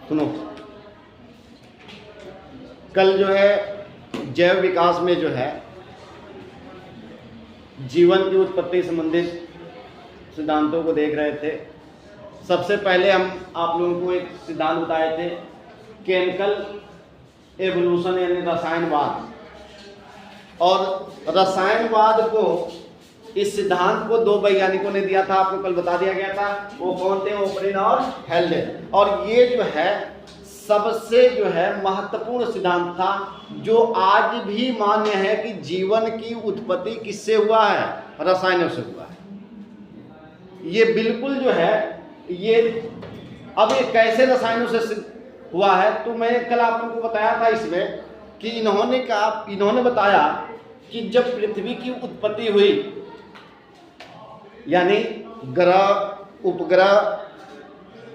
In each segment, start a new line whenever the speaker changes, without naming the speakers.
सुनो, कल जो है जैव विकास में जो है जीवन की उत्पत्ति संबंधित सिद्धांतों को देख रहे थे। सबसे पहले हम आप लोगों को एक सिद्धांत बताए थे, केमिकल एवोल्यूशन यानी रसायनवाद। और रसायनवाद को, इस सिद्धांत को दो वैज्ञानिकों ने दिया था, आपको कल बता दिया गया था। वो कौन थे? ओपरिन और हेल्डेन। और ये जो है सबसे जो है महत्वपूर्ण सिद्धांत था, जो आज भी मान्य है कि जीवन की उत्पत्ति किससे हुआ है? रसायनों से हुआ है। ये बिल्कुल जो है ये अब ये कैसे रसायनों से हुआ है, तो मैंने कल आप लोगों को बताया था इसमें कि इन्होंने बताया कि जब पृथ्वी की उत्पत्ति हुई, यानी ग्रह, उपग्रह,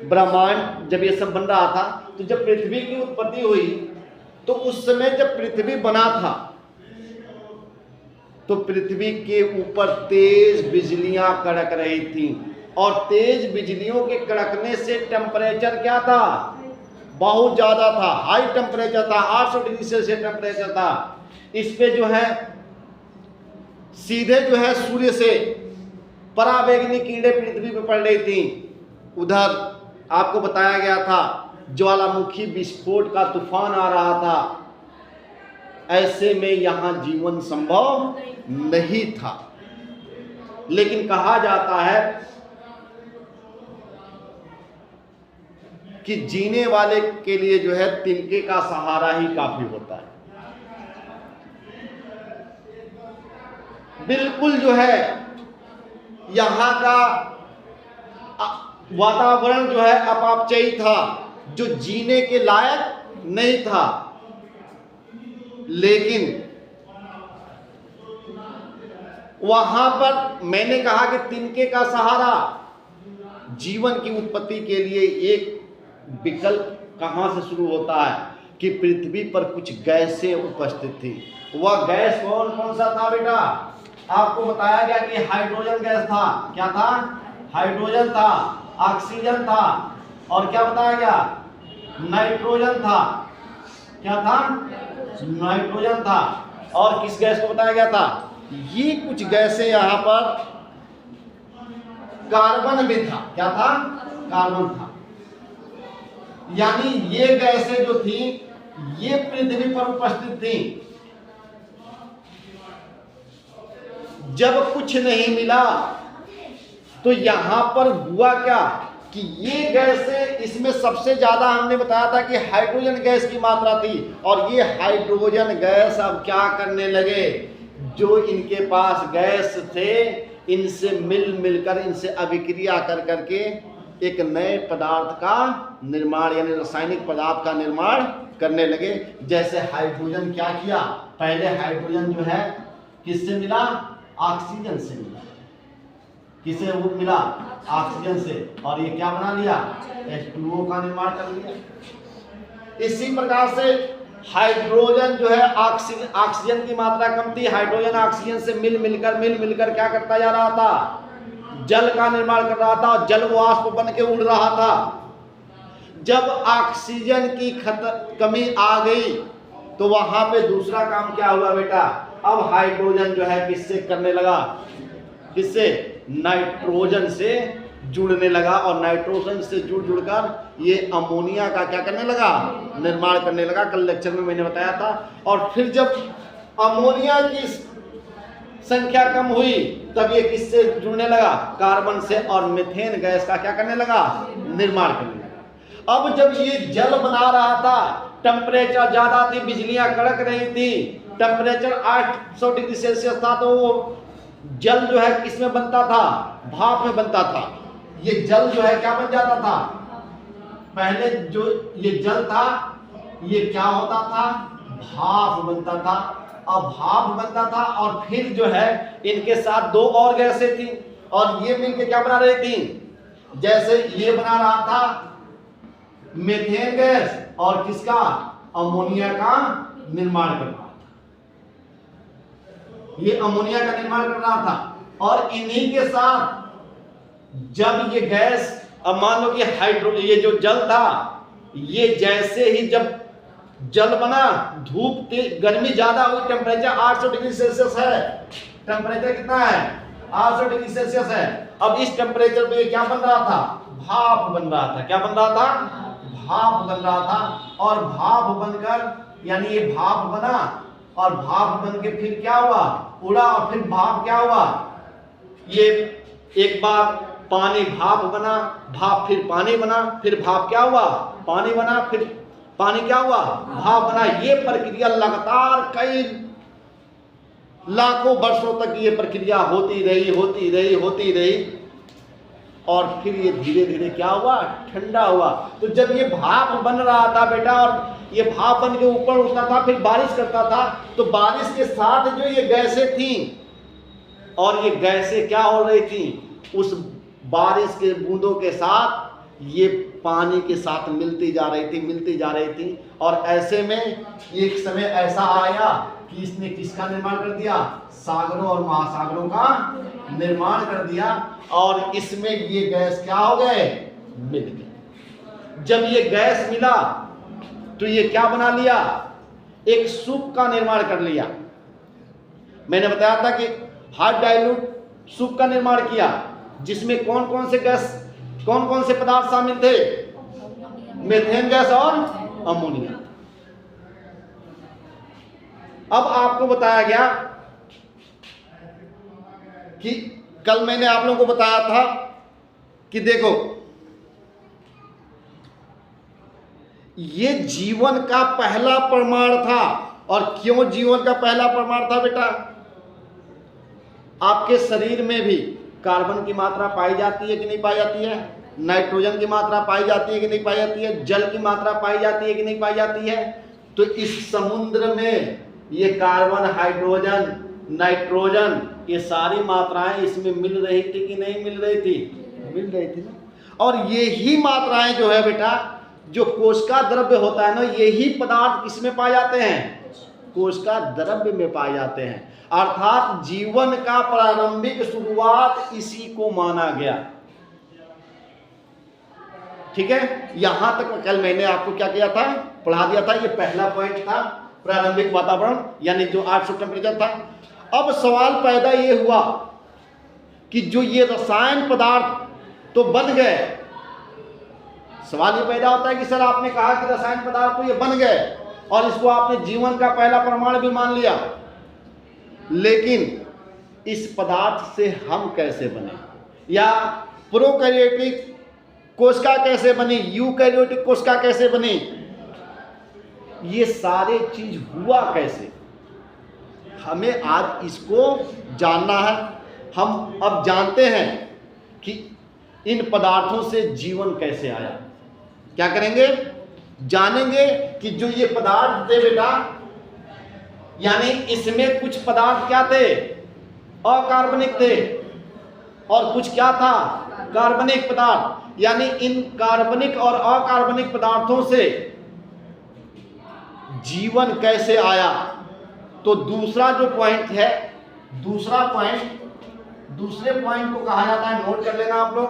ब्रह्मांड जब ये सब बन रहा था, तो जब पृथ्वी की उत्पत्ति हुई तो उस समय जब पृथ्वी बना था तो पृथ्वी के ऊपर तेज बिजलियां कड़क रही थी। और तेज बिजलियों के कड़कने से टेम्परेचर क्या था? बहुत ज्यादा था, हाई टेम्परेचर था, 800 डिग्री सेल्सियस टेम्परेचर था। इस पे जो है सीधे जो है सूर्य से पराबैंगनी किरणें पृथ्वी पर पड़ रही थी। उधर आपको बताया गया था ज्वालामुखी विस्फोट का तूफान आ रहा था। ऐसे में यहां जीवन संभव नहीं था। लेकिन कहा जाता है कि जीने वाले के लिए जो है तिनके का सहारा ही काफी होता है। बिल्कुल जो है यहां का वातावरण जो है अपापचयी था, जो जीने के लायक नहीं था। लेकिन वहां पर मैंने कहा कि तिनके का सहारा, जीवन की उत्पत्ति के लिए एक विकल्प कहां से शुरू होता है कि पृथ्वी पर कुछ गैसें उपस्थित थी। वह गैस कौन कौन सा था बेटा? आपको बताया गया कि हाइड्रोजन गैस था। क्या था? हाइड्रोजन था, ऑक्सीजन था, और क्या बताया गया? नाइट्रोजन था। क्या था? नाइट्रोजन था। और किस गैस को बताया गया था? ये कुछ गैसें यहां पर, कार्बन भी था। क्या था? कार्बन था। यानी ये गैसें जो थी ये पृथ्वी पर उपस्थित थी। जब कुछ नहीं मिला तो यहां पर हुआ क्या कि ये गैसें, इसमें सबसे ज्यादा हमने बताया था कि हाइड्रोजन गैस की मात्रा थी। और ये हाइड्रोजन गैस अब क्या करने लगे? जो इनके पास गैस थे इनसे मिलकर, इनसे अभिक्रिया कर करके एक नए पदार्थ का निर्माण, यानी रासायनिक पदार्थ का निर्माण करने लगे। जैसे हाइड्रोजन क्या किया? पहले हाइड्रोजन जो है किससे मिला? ऑक्सीजन से मिला। किसे वो मिला? ऑक्सीजन से। और ये क्या बना लिया? H2O का निर्माण कर लिया। इसी प्रकार से हाइड्रोजन जो है, ऑक्सीजन की मात्रा कम थी, हाइड्रोजन ऑक्सीजन से मिलकर क्या करता जा रहा था? जल का निर्माण कर रहा था। जल वाष्प बन के उड़ रहा था। जब ऑक्सीजन की कमी आ गई तो वहां पे दूसरा काम क्या हुआ बेटा? अब हाइड्रोजन जो है किससे करने लगा? किससे? नाइट्रोजन से जुड़ने लगा। और नाइट्रोजन से जुड़कर ये अमोनिया का क्या करने लगा? निर्माण करने लगा। कल लेक्चर में मैंने बताया था। और फिर जब अमोनिया की संख्या कम हुई तब ये किससे जुड़ने लगा? कार्बन से। और मीथेन गैस का क्या करने लगा? निर्माण करने लगा। अब जब ये जल बना रहा था, टेम्परेचर ज्यादा थी, बिजलियां कड़क रही थी, टेम्परेचर 800 डिग्री सेल्सियस था, तो वो जल जो है किस में बनता था? भाप में बनता था। ये जल जो है क्या बन जाता था? पहले जो ये जल था ये क्या होता था? भाप बनता था। अब भाप बनता था और फिर जो है इनके साथ दो और गैसें थी और ये मिलकर क्या बना रही थी? जैसे ये बना रहा था मीथेन गैस और किसका? अमोनिया का निर्माण कर रहा था। ये अमोनिया का निर्माण कर रहा था। और इन्हीं के साथ जब ये गैस, अब मान लो कि ये जो जल था ये जैसे ही जब जल बना, धूप तेज, गर्मी ज्यादा हुई, टेम्परेचर 800 डिग्री सेल्सियस है, टेम्परेचर कितना है 800 डिग्री सेल्सियस है। अब इस टेम्परेचर पे क्या बन रहा था, भाप बन रहा था। क्या बन रहा था, भाप बन रहा था। और भाप बनकर यानी ये भाप बना और भाप बन के फिर क्या हुआ, उड़ा, और फिर भाप क्या हुआ, ये एक बार पानी भाप बना, भाप फिर पानी बना, फिर भाप क्या हुआ, पानी बना, फिर पानी क्या हुआ, भाप बना। ये प्रक्रिया लगातार कई लाखों वर्षों तक ये प्रक्रिया होती रही और फिर ये धीरे धीरे क्या हुआ, ठंडा हुआ। तो जब ये भाप बन रहा था बेटा, और ये भाप बन के ऊपर उठता था, फिर बारिश करता था, तो बारिश के साथ जो ये गैसें थी, और ये गैसें क्या हो रही थी, उस बारिश के बूंदों के साथ ये पानी के साथ मिलती जा रही थी। और ऐसे में एक समय ऐसा आया कि इसने किसका निर्माण कर दिया, सागरों और महासागरों का निर्माण कर दिया, और इसमें ये गैस क्या हो गए, मिल गए। जब ये गैस मिला तो ये क्या बना लिया, एक सूप का निर्माण कर लिया। मैंने बताया था कि हार्ड डाइल्यूट सूप का निर्माण किया, जिसमें कौन कौन से पदार्थ शामिल थे, मीथेन गैस और अमोनिया। अब आपको बताया गया कि कल मैंने आप लोगों को बताया था कि देखो, ये जीवन का पहला प्रमाण था। और क्यों जीवन का पहला प्रमाण था बेटा, आपके शरीर में भी कार्बन की मात्रा पाई जाती है कि नहीं पाई जाती है, नाइट्रोजन की मात्रा पाई जाती है कि नहीं पाई जाती है, जल की मात्रा पाई जाती है कि नहीं पाई जाती है। तो इस समुद्र में ये कार्बन, हाइड्रोजन, नाइट्रोजन, ये सारी मात्राएं इसमें मिल रही थी कि नहीं मिल रही थी, मिल रही थी ना। और ये ही मात्राएं जो है बेटा, जो कोशिका द्रव्य होता है ना, यही पदार्थ किसमें पाए जाते हैं, कोशिका द्रव्य में पाए जाते हैं। अर्थात जीवन का प्रारंभिक शुरुआत इसी को माना गया। ठीक है, यहां तक कल मैंने आपको क्या किया था, पढ़ा दिया था। ये पहला पॉइंट था, प्रारंभिक वातावरण, यानी जो 800 टेम्परेचर था। अब सवाल पैदा ये हुआ कि जो ये रसायन पदार्थ तो बन गए, सवाल ये पैदा होता है कि सर आपने कहा कि रसायन पदार्थ तो ये बन गए और इसको आपने जीवन का पहला प्रमाण भी मान लिया, लेकिन इस पदार्थ से हम कैसे बने, या प्रोकैरियोटिक कोशिका कैसे बनी, यूकैरियोटिक कोशिका कैसे बनी, ये सारे चीज हुआ कैसे, हमें आज इसको जानना है। हम अब जानते हैं कि इन पदार्थों से जीवन कैसे आया। क्या करेंगे, जानेंगे कि जो ये पदार्थ थे बेटा, यानी इसमें कुछ पदार्थ क्या थे, अकार्बनिक थे, और कुछ क्या था, कार्बनिक पदार्थ। यानी इन कार्बनिक और अकार्बनिक पदार्थों से जीवन कैसे आया। तो दूसरा जो पॉइंट है, दूसरे पॉइंट को कहा जाता है, नोट कर लेना आप लोग,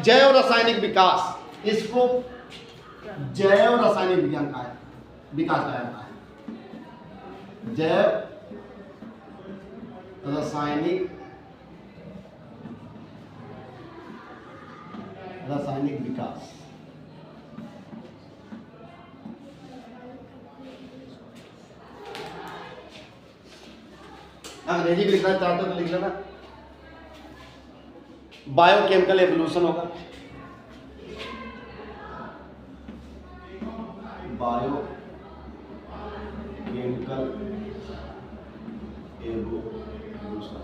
जैव रासायनिक विकास। इसको जैव रासायनिक विज्ञान का विकास कहा जाता है, जैव रासायनिक विकास। अंग्रेजी भी लिखना चाहते हो तो लिख लेना, बायोकेमिकल एवोल्यूशन होगा, बायोकेमिकल एवोल्यूशन।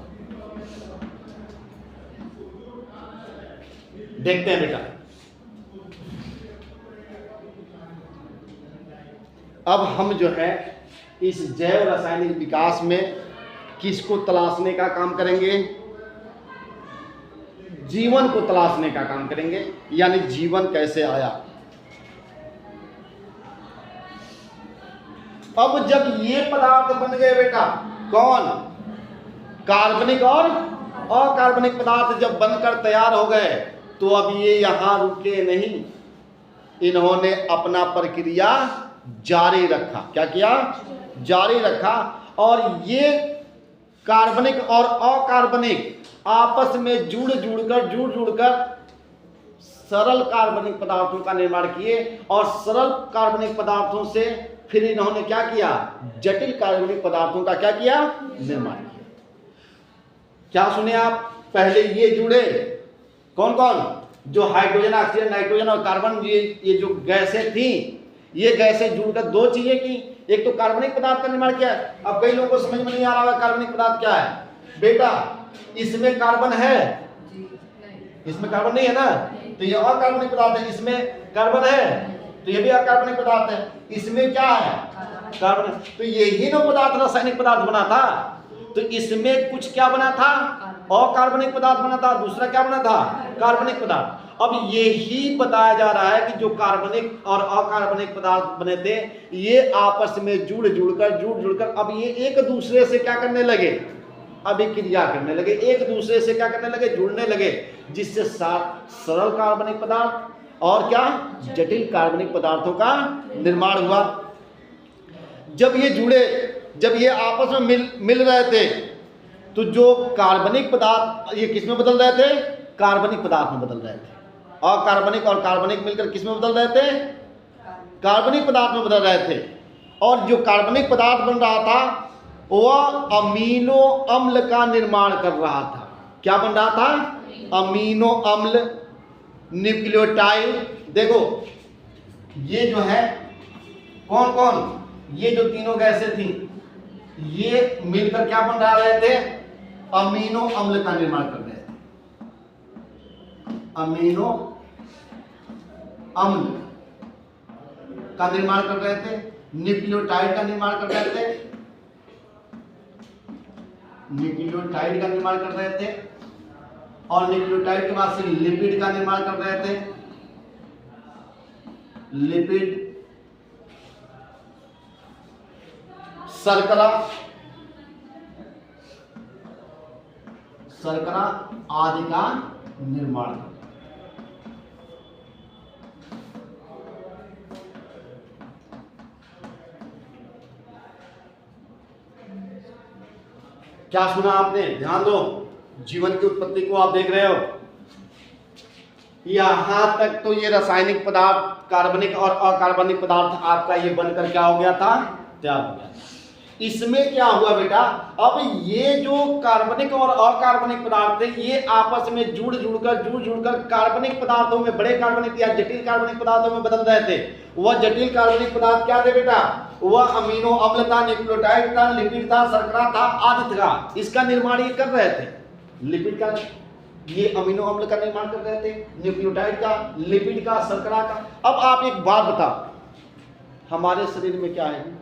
देखते हैं बेटा, अब हम जो है इस जैव रासायनिक विकास में किसको तलाशने का काम करेंगे, जीवन को तलाशने का काम करेंगे, यानी जीवन कैसे आया। अब जब ये पदार्थ बन गए बेटा, कौन, कार्बनिक और अकार्बनिक पदार्थ जब बनकर तैयार हो गए, तो अब ये यहां रुके नहीं, इन्होंने अपना प्रक्रिया जारी रखा। क्या किया? जारी रखा। और ये कार्बनिक और अकार्बनिक आपस में जुड़-जुड़कर सरल कार्बनिक पदार्थों का निर्माण किए, और सरल कार्बनिक पदार्थों से फिर इन्होंने क्या किया? जटिल कार्बनिक पदार्थों का क्या किया? निर्माण किया। क्या सुने आप? पहले ये जुड़े, कौन कौन? जो हाइड्रोजन, ऑक्सीजन, नाइट्रोजन और कार्बन, ये जो गैसें थी, ये गैसें जुड़कर दो चीजें की। एक तो कार्बनिक पदार्थ का निर्माण किया। अब कई लोगों को समझ में नहीं आ रहा है कार्बनिक पदार्थ क्या है। बेटा, इसमें कार्बन है? इसमें कार्बन नहीं है ना, तो ये अकार्बनिक पदार्थ है। इसमें कार्बन है, तो ये भी अकार्बनिक पदार्थ है। इसमें क्या है? कार्बन। तो यही ना पदार्थ रासायनिक पदार्थ बना था। तो इसमें कुछ क्या बना था? अकार्बनिक पदार्थ बना था, दूसरा क्या बना था? कार्बनिक पदार्थ। अब यही बताया जा रहा है कि जो कार्बनिक और अकार्बनिक पदार्थ बने थे, ये आपस में जुड़-जुड़कर अब ये एक दूसरे से क्या करने लगे? अभिक्रिया करने लगे, एक दूसरे से क्या करने लगे? जुड़ने लगे, जिससे सरल कार्बनिक पदार्थ और क्या जटिल कार्बनिक पदार्थों का निर्माण हुआ। जब ये जुड़े, जब ये आपस में मिल रहे थे, तो जो कार्बनिक पदार्थ ये किस में बदल रहे थे? कार्बनिक पदार्थ में बदल रहे थे। अकार्बनिक और कार्बनिक मिलकर किस में बदल रहे थे? कार्बनिक पदार्थ में बदल रहे थे। और जो कार्बनिक पदार्थ बन रहा था, वह अमीनो अम्ल का निर्माण कर रहा था। क्या बन रहा था? अमीनो अम्ल, न्यूक्लियोटाइड। देखो, ये जो है कौन कौन? ये जो तीनों गैसें थी, ये मिलकर क्या बन रहे थे? अमीनो अम्ल का निर्माण कर रहे थे। अमीनो अम्ल का निर्माण कर रहे थे, न्यूक्लियोटाइड का निर्माण कर रहे थे, न्यूक्लियोटाइड का निर्माण कर रहे थे, और न्यूक्लियोटाइड के बाद से लिपिड का निर्माण कर रहे थे। लिपिड, शर्करा आदि का निर्माण। क्या सुना आपने? ध्यान दो, जीवन की उत्पत्ति को आप देख रहे हो। यहां तक तो ये रासायनिक पदार्थ, कार्बनिक और अकार्बनिक पदार्थ आपका ये बनकर क्या हो गया था? तैयार हो गया। इसमें क्या हुआ बेटा? अब ये जो कार्बनिक और अकार्बनिक पदार्थ थे, ये आपस में जुड़-जुड़कर कार्बनिक पदार्थों में, बड़े कार्बनिक या जटिल कार्बनिक पदार्थों में बदल रहे थे। वह जटिल कार्बनिक पदार्थ क्या थे बेटा? वह अमीनो अम्ल था, न्यूक्लियोटाइड था, लिपिड था, शर्करा था, आदि था। इसका निर्माण ये कर रहे थे। लिपिड का, ये अमीनो अम्ल का निर्माण कर रहे थे, न्यूक्लियोटाइड का, लिपिड का, शर्करा का। अब आप एक बात बताओ, हमारे शरीर में क्या है?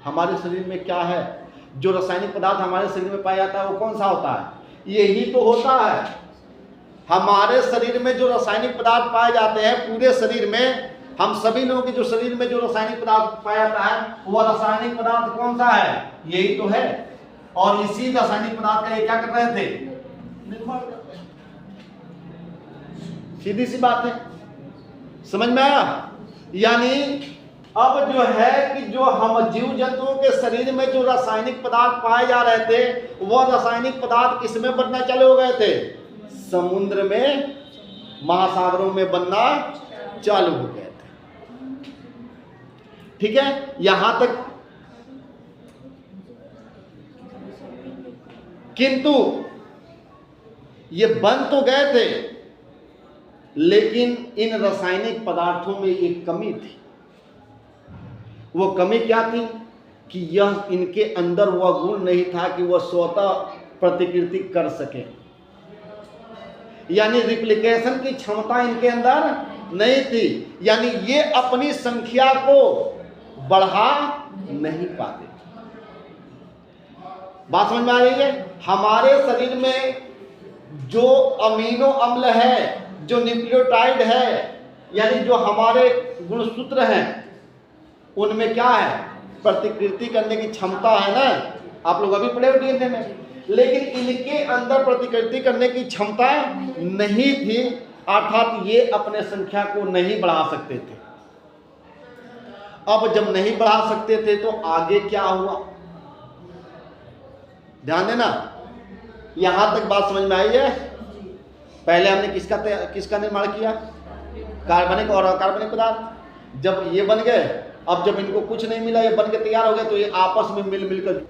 हमारे शरीर में क्या है? जो रासायनिक पदार्थ हमारे शरीर में पाया जाता है, वो कौन सा होता है? यही तो होता है। हमारे शरीर में जो रासायनिक पदार्थ पाए जाते हैं, पूरे शरीर में, हम सभी लोगों के जो शरीर में जो रासायनिक पदार्थ पाया जाता है, वह रासायनिक पदार्थ कौन सा है? यही तो है। और इसी रासायनिक पदार्थ का ये क्या कर रहे थे? निर्माण कर रहे हैं। सीधी सी बात है, समझ में आया? यानी अब जो है कि जो हम जीव जंतुओं के शरीर में जो रासायनिक पदार्थ पाए जा रहे थे, वह रासायनिक पदार्थ किसमें बनना चालू हो गए थे? समुद्र में, महासागरों में बनना चालू हो गए थे। ठीक है, यहां तक। किंतु ये बन तो गए थे, लेकिन इन रासायनिक पदार्थों में एक कमी थी। वो कमी क्या थी? कि यह इनके अंदर वह गुण नहीं था कि वह स्वतः प्रतिकृति कर सके। यानी रिप्लिकेशन की क्षमता इनके अंदर नहीं थी। यानी ये अपनी संख्या को बढ़ा नहीं पाते। बात समझ में आ रही है? हमारे शरीर में जो अमीनो अम्ल है, जो न्यूक्लियोटाइड है, यानी जो हमारे गुणसूत्र हैं, उनमें क्या है? प्रतिकृति करने की क्षमता है ना। आप लोग अभी पढ़े हो डीएनए में। लेकिन इनके अंदर प्रतिकृति करने की क्षमता नहीं थी। अर्थात ये अपने संख्या को नहीं बढ़ा सकते थे। अब जब नहीं बढ़ा सकते थे तो आगे क्या हुआ, ध्यान देना, यहां तक बात समझ में आई है। पहले हमने किसका निर्माण किया, कार्बनिक और अकार्बनिक पदार्थ। जब ये बन गए, अब जब इनको कुछ नहीं मिला, ये बन के तैयार हो गए, तो ये आपस में मिलकर,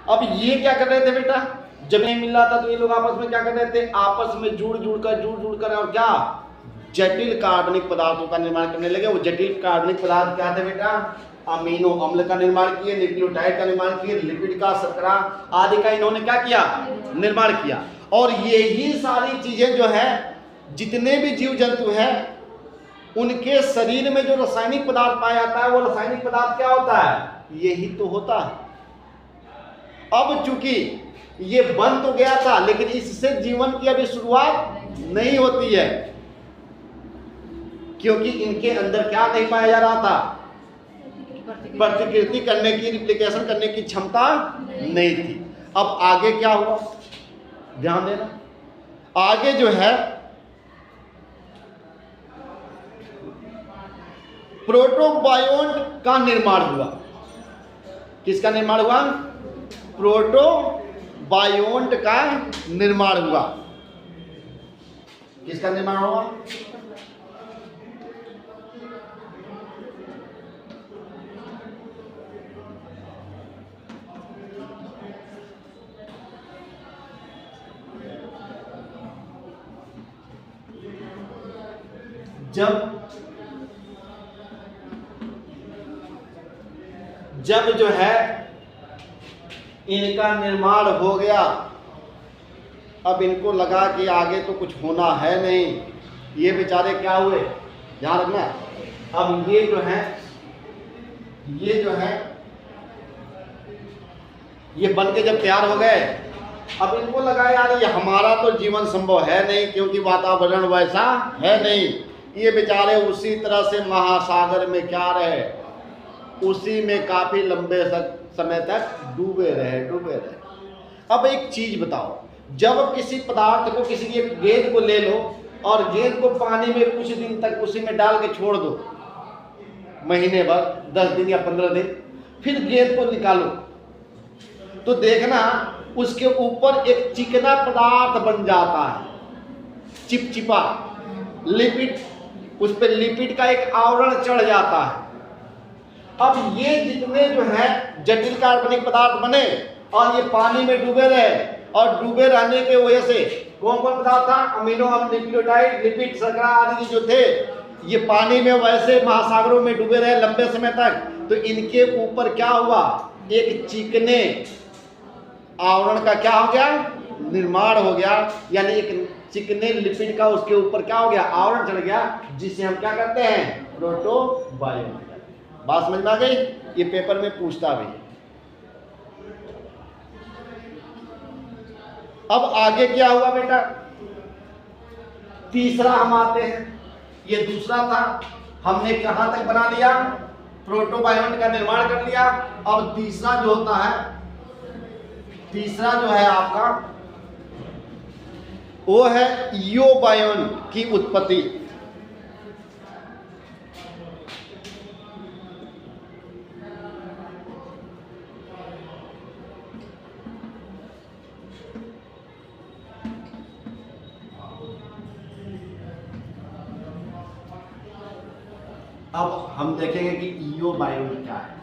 अब ये क्या कर रहे थे बेटा, जब नहीं मिल रहा था तो ये लोग आपस में क्या कर रहे थे, आपस में जुड़ कर और क्या, जटिल कार्बनिक पदार्थों का निर्माण करने लगे। वो जटिल कार्बनिक पदार्थ क्या थे बेटा, अमीनो अम्ल का निर्माण किए, न्यूक्लियोटाइड का निर्माण किए, लिपिड का, शर्करा आदि का इन्होंने क्या किया, निर्माण किया। और यही सारी चीजें जो है, जितने भी जीव जंतु हैं उनके शरीर में जो रासायनिक पदार्थ पाया जाता है, वो रासायनिक पदार्थ क्या होता है, यही तो होता है। अब चूंकि ये बन तो गया था, लेकिन इससे जीवन की अभी शुरुआत नहीं होती है, क्योंकि इनके अंदर क्या नहीं पाया जा रहा था, प्रतिकृति करने की, रिप्लिकेशन करने की क्षमता नहीं थी। अब आगे क्या हुआ, ध्यान देना, आगे जो है प्रोटोबायोन्ट का निर्माण हुआ। किसका निर्माण हुआ, प्रोटोबायोन्ट का निर्माण हुआ। किसका निर्माण हुआ, जब जो है इनका निर्माण हो गया, अब इनको लगा कि आगे तो कुछ होना है नहीं, ये बेचारे क्या हुए, ध्यान रखना। अब ये जो है ये बन के जब तैयार हो गए, अब इनको लगा यार ये हमारा तो जीवन संभव है नहीं, क्योंकि वातावरण वैसा है नहीं। ये बेचारे उसी तरह से महासागर में क्या रहे, उसी में काफी लंबे समय तक डूबे रहे। अब एक चीज बताओ, जब किसी पदार्थ को, किसी एक गेंद को ले लो और गेंद को पानी में कुछ दिन तक उसी में डाल के छोड़ दो, महीने भर, 10 दिन या 15 दिन, फिर गेंद को निकालो, तो देखना उसके ऊपर एक चिकना पदार्थ बन जाता है, चिपचिपा लिपिड, उस पर लिपिड का एक आवरण चढ़ जाता है। अब ये जितने जो है जटिल कार्बनिक पदार्थ बने और ये पानी में डूबे रहे, और डूबे रहने के वजह से कौन कौन पदार्थ था, अमीनो अम्ल, न्यूक्लियोटाइड, लिपिड, शर्करा आदि जो थे, ये पानी में वैसे महासागरों में डूबे रहे लंबे समय तक, तो इनके ऊपर क्या हुआ, एक चिकने आवरण का क्या हो गया, निर्माण हो गया, यानी एक चिकने लिपिड का उसके ऊपर क्या हो गया, आवरण चढ़ गया, जिसे हम क्या करते हैं, प्रोटोबायोन्ट। बात समझ में आ गई, ये पेपर में पूछता भी। अब आगे क्या हुआ बेटा, तीसरा हम आते हैं, ये दूसरा था, हमने कहां तक बना लिया, प्रोटोबायोन्ट का निर्माण कर लिया। अब तीसरा जो होता है, तीसरा जो है आपका, वो है इयोबायोन्ट की उत्पत्ति। अब हम देखेंगे कि इयोबायोन्ट क्या है।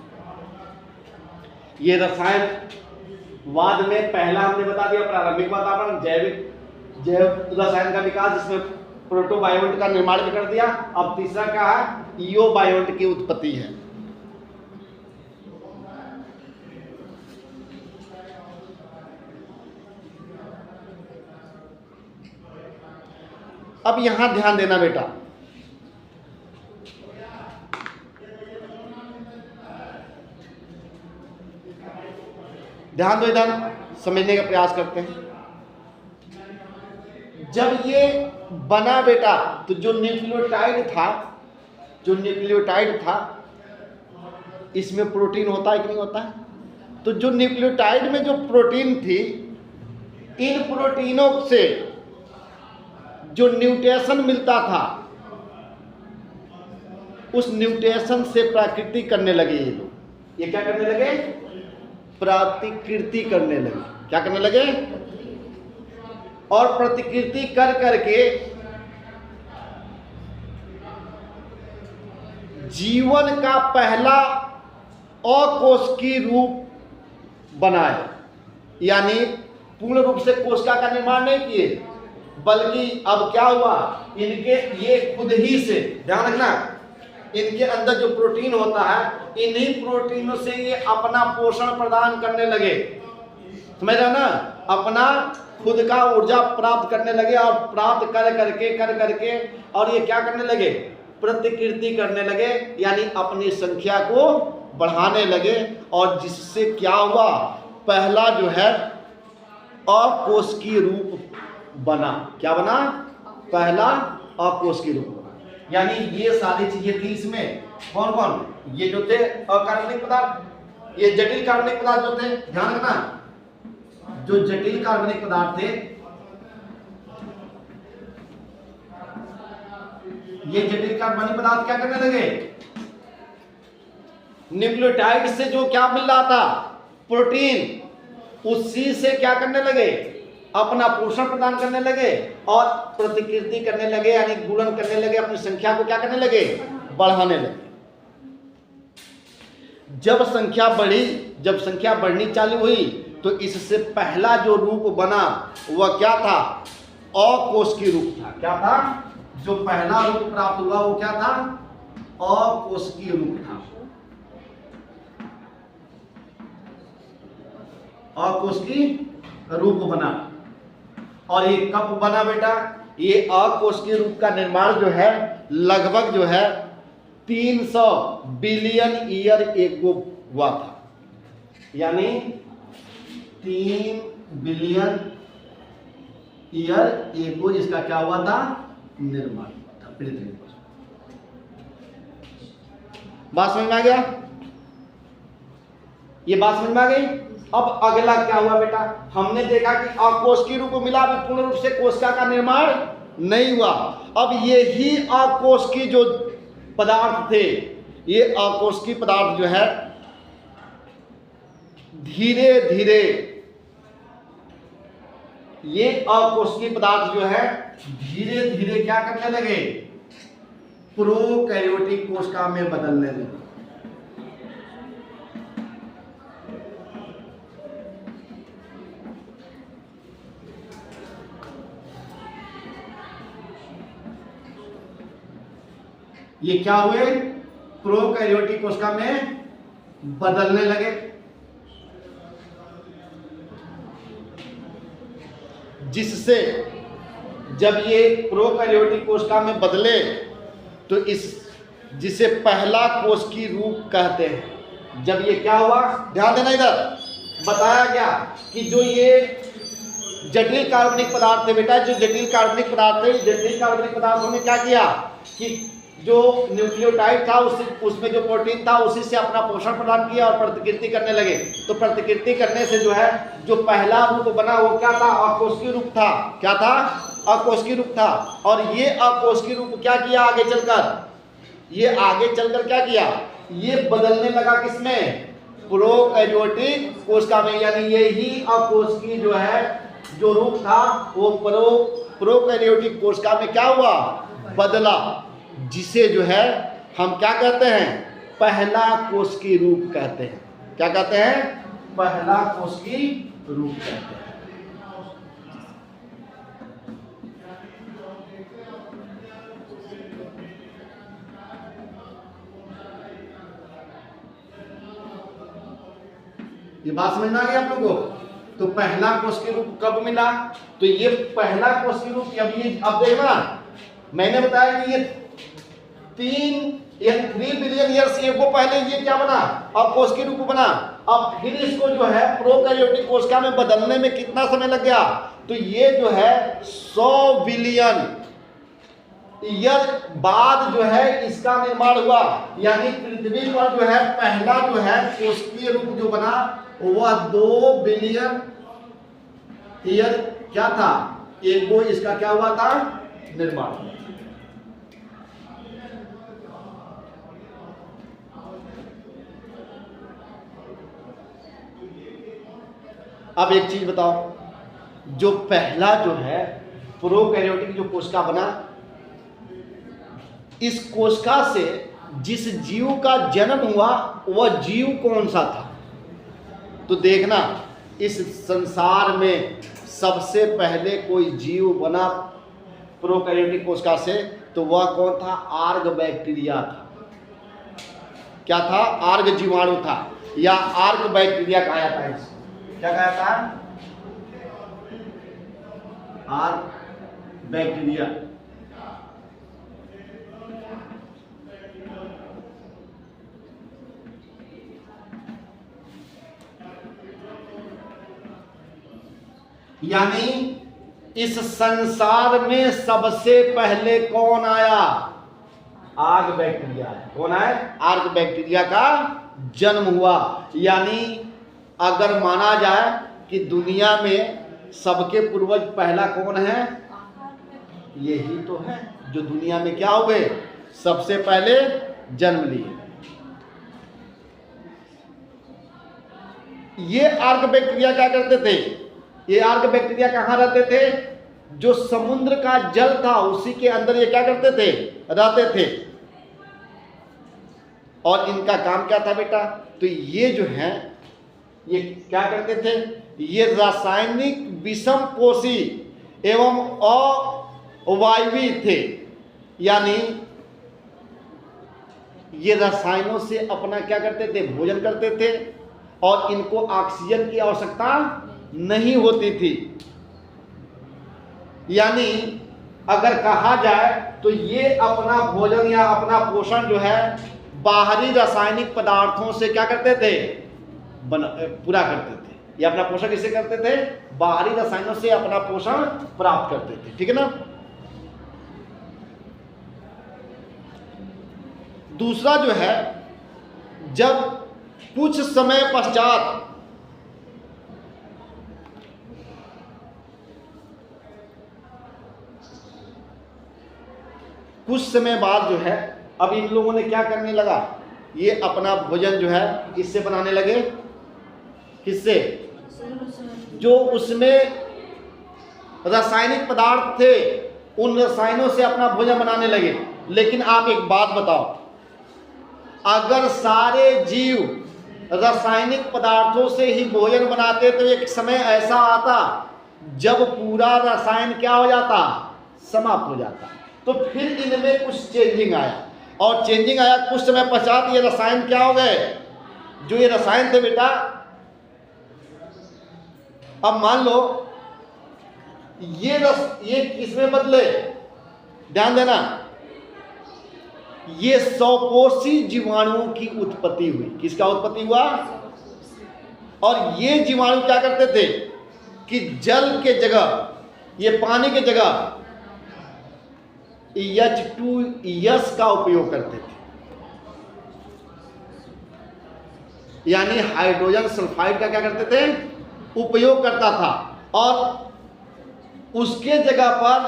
ये रसायनवाद में पहला हमने बता दिया, प्रारंभिक वातावरण, जैव रसायन का विकास, जिसमें प्रोटोबायोन्ट का निर्माण भी कर दिया। अब तीसरा क्या है, इयोबायोन्ट की उत्पत्ति है। अब यहां ध्यान देना बेटा, ध्यान दो, इधर समझने का प्रयास करते हैं। जब ये बना बेटा, तो जो न्यूक्लियोटाइड था, इसमें प्रोटीन होता है कि नहीं होता है, तो जो न्यूक्लियोटाइड में जो प्रोटीन थी, इन प्रोटीनों से जो न्यूट्रिशन मिलता था उस न्यूट्रिशन से प्राकृति करने लगे ये लोग। ये क्या करने लगे? प्रतिकृति करने लगे। क्या करने लगे? और प्रतिकृति कर करके जीवन का पहला अकोशिकीय रूप बनाए, यानी पूर्ण रूप से कोशिका का निर्माण नहीं किए, बल्कि अब क्या हुआ, इनके ये खुद ही से, ध्यान रखना, इनके अंदर जो प्रोटीन होता है, इन्हीं प्रोटीनों से ये अपना पोषण प्रदान करने लगे। समझ रहे हो ना? अपना खुद का ऊर्जा प्राप्त करने लगे और प्राप्त कर करके और ये क्या करने लगे? प्रतिकृति करने लगे, यानी अपनी संख्या को बढ़ाने लगे। और जिससे क्या हुआ, पहला जो है अकोशिकीय रूप बना। क्या बना? पहला अकोशिकीय रूप बना। यानी ये सारी चीजें थी इसमें। कौन कौन? ये जो थे अकार्बनिक पदार्थ, ये जटिल कार्बनिक पदार्थ जो थे, ध्यान रखना, जो जटिल कार्बनिक पदार्थ थे, ये जटिल कार्बनिक पदार्थ क्या करने लगे? न्यूक्लियोटाइड से जो क्या मिल रहा था, प्रोटीन, उसी से क्या करने लगे? अपना पोषण प्रदान करने लगे और प्रतिकृति करने लगे, यानी गुणन करने लगे, अपनी संख्या को क्या करने लगे? बढ़ाने लगे। जब संख्या बढ़ी, जब संख्या बढ़नी चालू हुई, तो इससे पहला जो रूप बना वह क्या था? अकोशिकीय रूप था। क्या था? जो पहला रूप प्राप्त हुआ वो क्या था? अकोशिकीय रूप था। अकोशिकीय रूप बना। और ये कब बना बेटा? ये अकोशिकीय रूप का निर्माण जो है लगभग जो है 300 बिलियन ईयर एगो हुआ था। यानी 3 बिलियन ईयर एगो इसका क्या हुआ था? निर्माण हुआ था पृथ्वी पर। बात समझ में आ गया? ये बात समझ में आ गई? अब अगला क्या हुआ बेटा? हमने देखा कि अकोशिकीय रूप मिला, अभी पूर्ण रूप से कोशिका का निर्माण नहीं हुआ। अब ये ही अकोशिकीय जो पदार्थ थे, ये अकोशिकीय पदार्थ जो है धीरे धीरे, ये अकोशिकीय पदार्थ जो है धीरे धीरे क्या करने लगे? प्रोकैरियोटिक कोशिका में बदलने लगे। ये क्या हुए? प्रोकैरियोटिक कोशिका में बदलने लगे। जिससे जब ये प्रोकैरियोटिक कोशिका में बदले तो इस जिसे पहला कोशिकीय रूप कहते हैं। जब ये क्या हुआ, ध्यान देना, इधर बताया गया कि जो ये जटिल कार्बनिक पदार्थ थे बेटा, जो जटिल कार्बनिक पदार्थ थे, जटिल कार्बनिक पदार्थों ने क्या किया कि जो न्यूक्लियोटाइड था उसमें जो प्रोटीन था उसी से अपना पोषण प्रदान किया और प्रतिकृति करने लगे। तो प्रतिकृति करने से जो है जो पहला रूप बना वो क्या था? अकोशिकीय रूप था। क्या था? अकोशिकीय रूप था। और ये अकोशिकीय रूप क्या किया आगे चलकर? ये आगे चलकर क्या किया? ये बदलने लगा किसमें? प्रोकैरियोटिक कोशिका में। यानी यही अकोशिकीय जो है जो रूप था वो प्रोकैरियोटिक कोशिका में क्या हुआ? बदला। जिसे जो है हम क्या कहते हैं? पहला कोशिकीय रूप कहते हैं। क्या कहते हैं? पहला कोशिकीय रूप कहते हैं। ये बात समझ में आ गई आप लोगों को? तो पहला कोशिकीय रूप कब मिला? तो ये पहला कोशिकीय रूप अब देखना, मैंने बताया कि ये 3 बिलियन ईयर्स को पहले ये क्या बना? अकोशिकीय रूप बना। अब फिर इसको जो है प्रोकैरियोटिक कोशिका में बदलने में कितना समय लग गया? तो ये जो है 100 बिलियन ईयर बाद जो है इसका निर्माण हुआ। यानी पृथ्वी पर जो है पहला जो है कोशिकीय रूप जो बना वह 2 बिलियन ईयर क्या था? एगो इसका क्या हुआ था? निर्माण हुआ। अब एक चीज बताओ, जो पहला जो है प्रोकैरियोटिक जो कोशिका बना, इस कोशिका से जिस जीव का जन्म हुआ वह जीव कौन सा था? तो देखना, इस संसार में सबसे पहले कोई जीव बना प्रोकैरियोटिक कोशिका से, तो वह कौन था? आर्ग बैक्टीरिया था। क्या था? आर्ग जीवाणु था, या आर्ग बैक्टीरिया कहा जाता है इसको। क्या कहा जाता है? आर्ग बैक्टीरिया। यानी इस संसार में सबसे पहले कौन आया? आर्ग बैक्टीरिया। कौन है? आर्ग बैक्टीरिया का जन्म हुआ। यानी अगर माना जाए कि दुनिया में सबके पूर्वज पहला कौन है? यही तो है जो दुनिया में क्या हुए? सबसे पहले जन्म लिए। ये आर्ग बैक्टीरिया क्या करते थे? ये आर्ग बैक्टीरिया कहाँ रहते थे? जो समुद्र का जल था उसी के अंदर ये क्या करते थे? रहते थे। और इनका काम क्या था बेटा? तो ये जो है ये क्या करते थे? ये रासायनिक विषम पोषी एवं अवायवी थे। यानी ये रसायनों से अपना क्या करते थे? भोजन करते थे, और इनको ऑक्सीजन की आवश्यकता नहीं होती थी। यानी अगर कहा जाए तो ये अपना भोजन या अपना पोषण जो है बाहरी रासायनिक पदार्थों से क्या करते थे? पूरा करते थे। ये अपना पोषण किससे करते थे? बाहरी रसायनों से अपना पोषण प्राप्त करते थे। ठीक है ना? दूसरा जो है, जब कुछ समय पश्चात कुछ समय बाद जो है, अब इन लोगों ने क्या करने लगा? ये अपना भोजन जो है किससे बनाने लगे? किससे? जो उसमें रासायनिक पदार्थ थे उन रसायनों से अपना भोजन बनाने लगे। लेकिन आप एक बात बताओ, अगर सारे जीव रासायनिक पदार्थों से ही भोजन बनाते तो एक समय ऐसा आता जब पूरा रसायन क्या हो जाता? समाप्त हो जाता। तो फिर इनमें कुछ चेंजिंग आया, और चेंजिंग आया कुछ समय पश्चात ये रसायन क्या हो गए? जो ये रसायन थे बेटा, अब मान लो ये किसमें बदले? ध्यान देना, ये सौपोषी जीवाणुओं की उत्पत्ति हुई। किसका उत्पत्ति हुआ? और ये जीवाणु क्या करते थे कि जल के जगह, ये पानी के जगह H2S का उपयोग करते थे। यानी हाइड्रोजन सल्फाइड का क्या करते थे? उपयोग करता था, और उसके जगह पर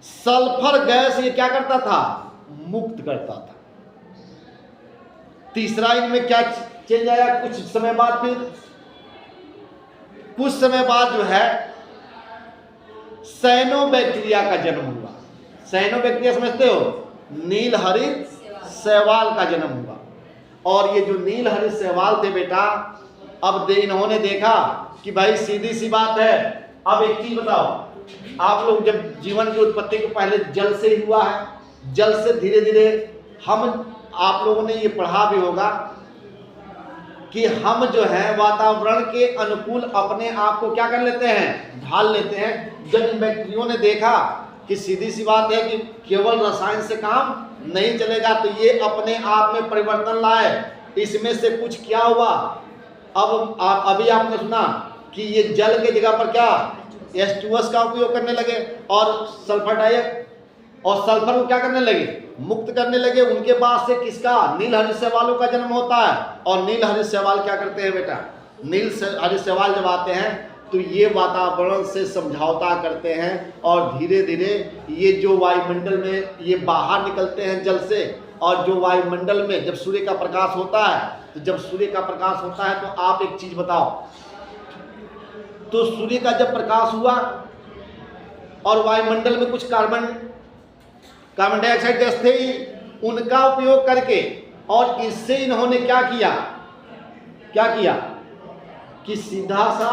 सल्फर गैस ये क्या करता था? मुक्त करता था। तीसरा इनमें क्या चेंज आया? कुछ समय बाद, फिर कुछ समय बाद जो है साइनोबैक्टीरिया का जन्म हुआ। साइनोबैक्टीरिया समझते हो? नील हरित शैवाल का जन्म हुआ। और ये जो नील हरित शैवाल थे बेटा, अब इन्होंने देखा कि भाई सीधी सी बात है। अब एक चीज बताओ, आप लोग जब जीवन की उत्पत्ति को पहले जल से ही हुआ है, जल से धीरे धीरे आप लोगों ने ये पढ़ा भी होगा कि हम जो है वातावरण के अनुकूल अपने आप को क्या कर लेते हैं? ढाल लेते हैं। जब इन बैक्टीरियों ने देखा कि सीधी सी बात है कि केवल रसायन से काम नहीं चलेगा, तो ये अपने आप में परिवर्तन लाए। इसमें से कुछ क्या हुआ? अब अभी आपने सुना कि ये जल के जगह पर क्या H2S का उपयोग करने लगे, और सल्फर डाइऑक्साइड और सल्फर को क्या करने लगे? मुक्त करने लगे। उनके बाद से किसका? नील हरित शैवालों का जन्म होता है। और नील हरित शैवाल क्या करते हैं बेटा? नील हरित शैवाल जब आते हैं तो ये वातावरण से समझौता करते हैं और धीरे धीरे ये जो वायुमंडल में ये बाहर निकलते हैं जल से, और जो वायुमंडल में जब सूर्य का प्रकाश होता है, तो जब सूर्य का प्रकाश होता है तो आप एक चीज बताओ, तो सूर्य का जब प्रकाश हुआ और वायुमंडल में कुछ कार्बन डाइऑक्साइड गैस थे, उनका उपयोग करके और इससे इन्होंने क्या किया कि सीधा सा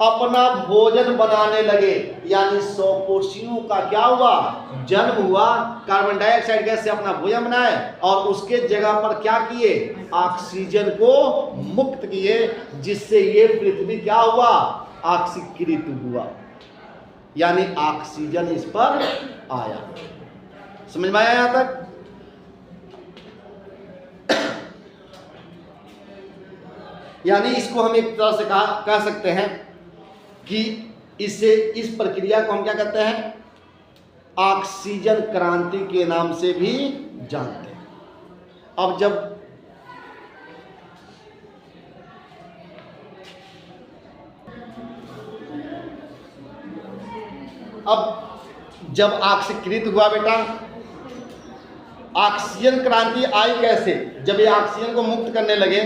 अपना भोजन बनाने लगे, यानी सौपोषियों का क्या हुआ, जन्म हुआ। कार्बन डाइऑक्साइड गैस से अपना भोजन बनाए और उसके जगह पर क्या किए, ऑक्सीजन को मुक्त किए, जिससे ये पृथ्वी क्या हुआ, ऑक्सीकृत हुआ, यानी ऑक्सीजन इस पर आया। समझ में आया यहां तक? यानी इसको हम एक तरह से कह सकते हैं कि इस प्रक्रिया को हम क्या कहते हैं, ऑक्सीजन क्रांति के नाम से भी जानते हैं। अब जब ऑक्सीकृत हुआ बेटा, ऑक्सीजन क्रांति आई कैसे, जब ये ऑक्सीजन को मुक्त करने लगे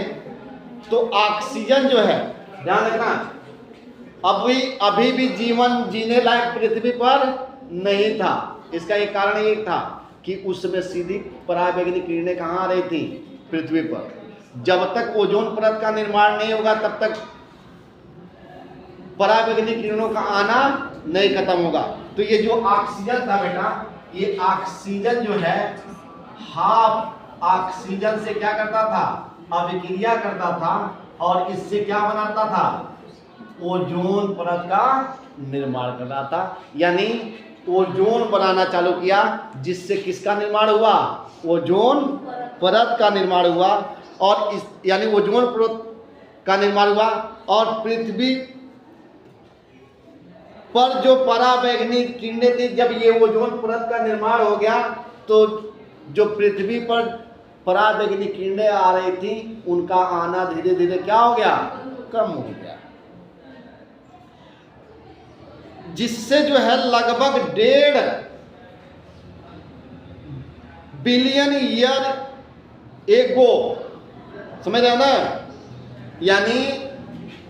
तो ऑक्सीजन जो है, ध्यान रखना, अभी भी जीवन जीने लायक पृथ्वी पर नहीं था। इसका एक कारण ये था कि उस समय सीधी पराबैंगनी किरणें कहाँ आ रही थी, पृथ्वी पर। जब तक ओजोन परत का निर्माण नहीं होगा तब तक पराबैंगनी किरणों का आना नहीं खत्म होगा। तो ये जो ऑक्सीजन था बेटा, ये ऑक्सीजन जो है हाफ ऑक्सीजन से क्या करता था, अभिक्रिया करता था और इससे क्या बनाता था, ओजोन परत का निर्माण कर रहा था। यानी ओजोन बनाना चालू किया, जिससे किसका निर्माण हुआ, ओजोन परत का निर्माण हुआ। और इस यानी ओजोन परत का निर्माण हुआ और पृथ्वी पर जो पराबैंगनी किरणें थी, जब ये ओजोन परत का निर्माण हो गया तो जो पृथ्वी पर पराबैंगनी किरणें आ रही थी, उनका आना धीरे धीरे क्या हो गया, कम हो गया, जिससे जो है लगभग 1.5 बिलियन ईयर एगो, समझ रहे हो ना, यानी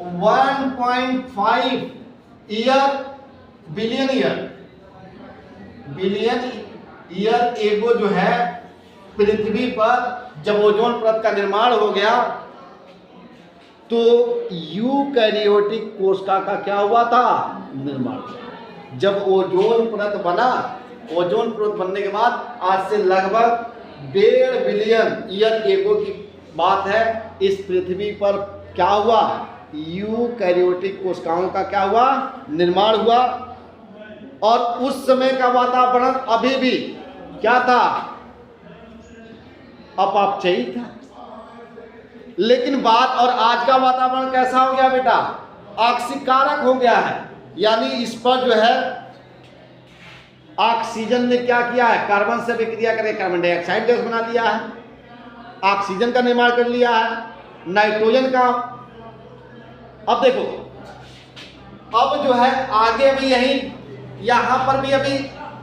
1.5 बिलियन ईयर एगो जो है पृथ्वी पर जब ओजोन परत का निर्माण हो गया तो यूकैरियोटिक कोशिका का क्या हुआ था, निर्माण हुआ। जब ओजोन परत बना, ओजोन परत बनने के बाद आज से लगभग 1.5 बिलियन ईयर एगो की बात है, इस पृथ्वी पर क्या हुआ, यूकैरियोटिक कोशिकाओं का क्या हुआ, निर्माण हुआ। और उस समय का वातावरण अभी भी क्या था, अपापचयी था। लेकिन बात और आज का वातावरण कैसा हो गया बेटा, ऑक्सीकारक हो गया है। यानी इस पर जो है ऑक्सीजन ने क्या किया है, कार्बन से अभिक्रिया करके कार्बन डाइऑक्साइड गैस बना लिया है, ऑक्सीजन का निर्माण कर लिया है, नाइट्रोजन का। अब देखो, अब जो है आगे भी यही, यहां पर भी अभी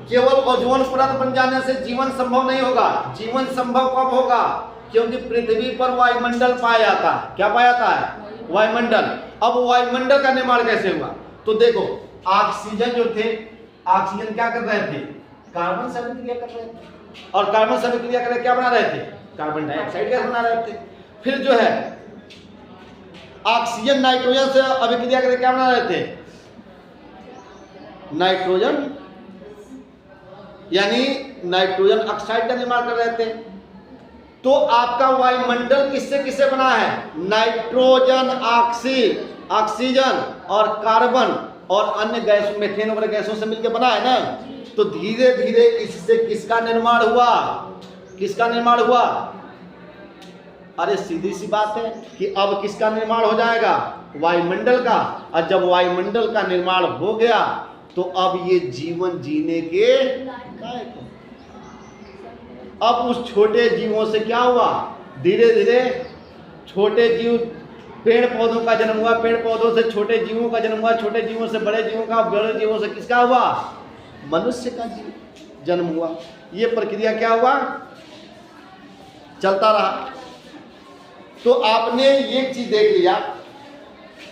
केवल ओजोन परत बन जाने से जीवन संभव नहीं होगा। जीवन संभव कब होगा, क्योंकि पृथ्वी पर वायुमंडल पाया जाता है। क्या पाया जाता है, वायुमंडल। अब वायुमंडल का निर्माण कैसे हुआ, तो देखो ऑक्सीजन जो थे, ऑक्सीजन क्या कर रहे थे, कार्बन से अभिक्रिया कर रहे थे, और कार्बन से अभिक्रिया करके क्या बना रहे थे, कार्बन डाइऑक्साइड गैस बना रहे थे। फिर जो है ऑक्सीजन नाइट्रोजन से अभिक्रिया करके क्या बना रहे थे, नाइट्रोजन, यानी नाइट्रोजन ऑक्साइड का निर्माण कर रहे थे। तो आपका वायुमंडल किससे किससे बना है, नाइट्रोजन, ऑक्सीजन और कार्बन और अन्य गैस, मीथेन वगैरह गैसों से मिलकर बना है ना। तो धीरे धीरे इससे किसका निर्माण हुआ, किसका निर्माण हुआ, अरे सीधी सी बात है कि अब किसका निर्माण हो जाएगा, वायुमंडल का। और जब वायुमंडल का निर्माण हो गया तो अब ये जीवन जीने के लायक हो। अब उस छोटे जीवों से क्या हुआ, धीरे धीरे छोटे जीव पेड़ पौधों का जन्म हुआ, पेड़ पौधों से छोटे जीवों का जन्म हुआ, छोटे जीवों से बड़े जीवों का, बड़े जीवों से किसका हुआ? मनुष्य का जन्म हुआ। ये प्रक्रिया क्या हुआ? चलता रहा। तो आपने ये चीज देख लिया।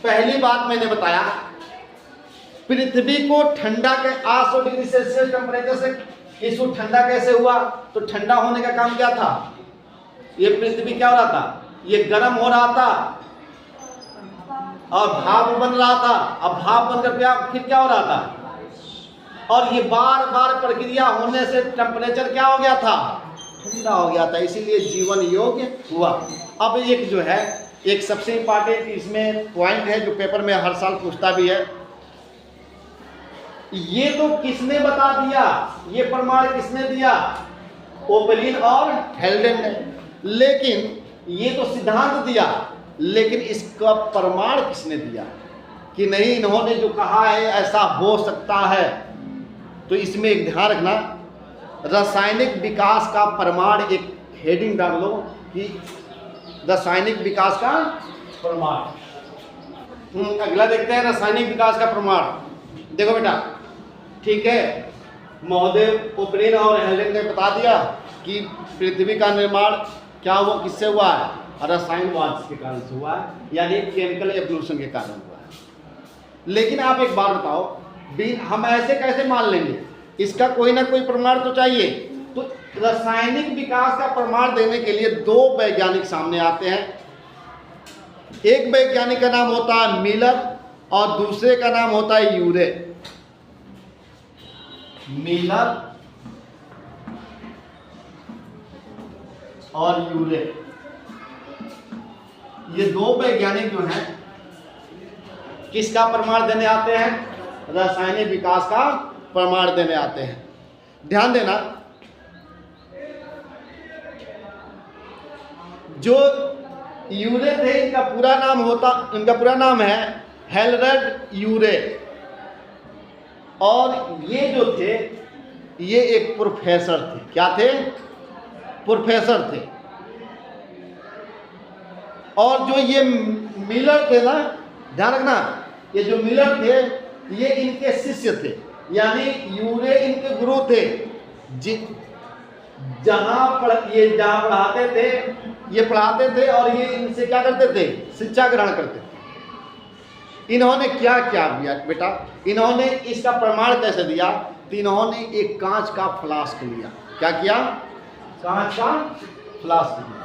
पहली बात मैंने बताया, पृथ्वी को ठंडा के 800 डिग्री सेल्सियस टेम्परेचर से इसको ठंडा कैसे हुआ? तो ठंडा होने का काम क्या था? ये पृथ्वी क्या हो रहा था? ये गर्म हो रहा था और भाप बन रहा था। अब भाप बनकर फिर क्या हो रहा था? और ये बार बार प्रक्रिया होने से टेम्परेचर क्या हो गया था? ठंडा हो गया था, इसीलिए जीवन योग्य हुआ। अब एक जो है, एक सबसे इंपॉर्टेंट इसमें पॉइंट है जो पेपर में हर साल पूछता भी है, ये तो किसने बता दिया? ये प्रमाण किसने दिया? ओपलिन और हेल्डेन ने। लेकिन ये तो सिद्धांत दिया, लेकिन इसका प्रमाण किसने दिया कि नहीं इन्होंने जो कहा है ऐसा हो सकता है? तो इसमें एक ध्यान रखना, रासायनिक विकास का प्रमाण, एक हेडिंग डाल लो कि रासायनिक विकास का प्रमाण। अगला देखते हैं रासायनिक विकास का प्रमाण। देखो बेटा, ठीक है, महोदय ओपलिन और हेल्डेन ने बता दिया कि पृथ्वी का निर्माण क्या हुआ, किससे हुआ है? रसायनवाद के कारण से हुआ है, यानी केमिकल एवोल्यूशन के कारण हुआ है। लेकिन आप एक बात बताओ, हम ऐसे कैसे मान लेंगे? इसका कोई ना कोई प्रमाण तो चाहिए। तो रासायनिक विकास का प्रमाण देने के लिए दो वैज्ञानिक सामने आते हैं। एक वैज्ञानिक का नाम होता है मिलर और दूसरे का नाम होता है यूरे। मिलर और यूरे, ये दो वैज्ञानिक जो हैं किसका प्रमाण देने आते हैं? रासायनिक विकास का प्रमाण देने आते हैं। ध्यान देना, जो यूरे थे इनका पूरा नाम है हेल्डर यूरे, और ये जो थे ये एक प्रोफेसर थे। क्या थे? प्रोफेसर थे। और जो ये मिलर थे ना, ध्यान रखना, ये जो मिलर थे ये इनके शिष्य थे, यानी यूरे इनके गुरु थे। जहां पढ़ाते थे, ये पढ़ाते थे और ये इनसे क्या करते थे? शिक्षा ग्रहण करते थे। इन्होंने क्या क्या किया बेटा? इन्होंने इसका प्रमाण कैसे दिया? तो इन्होंने एक कांच का फ्लास्क लिया। क्या किया? कांच का फ्लास्क लिया।